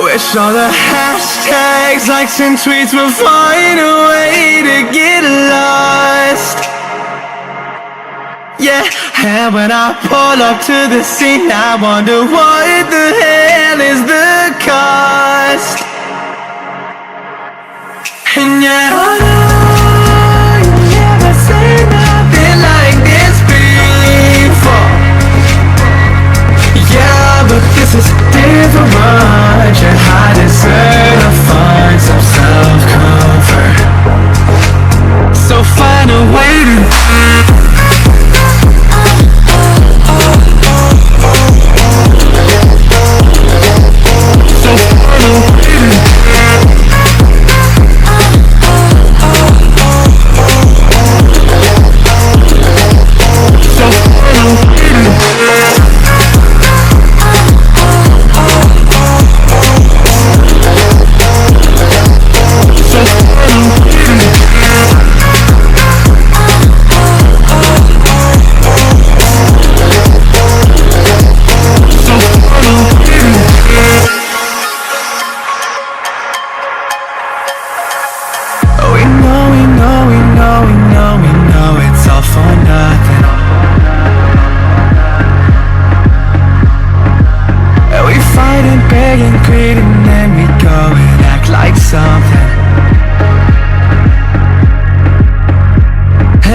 Wish all the hashtags, likes and tweets would find a way to get lost. Yeah, and when I pull up to the scene, I wonder what the hell is the cost. And yet I know you never seen nothing like this before. Yeah, but this is different. Yeah, I deserve to find some self-comfort. So find a way to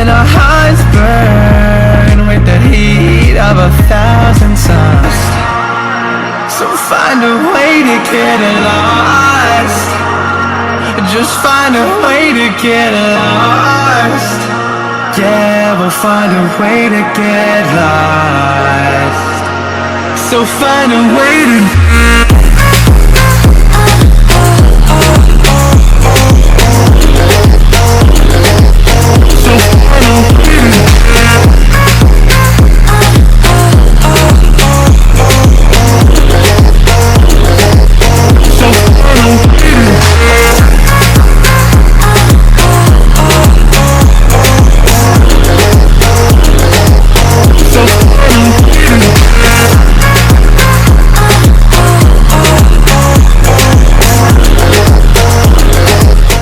and our hearts burn with the heat of 1,000 suns. So find a way to get lost. Just find a way to get lost. Yeah, we'll find a way to get lost. So find a way to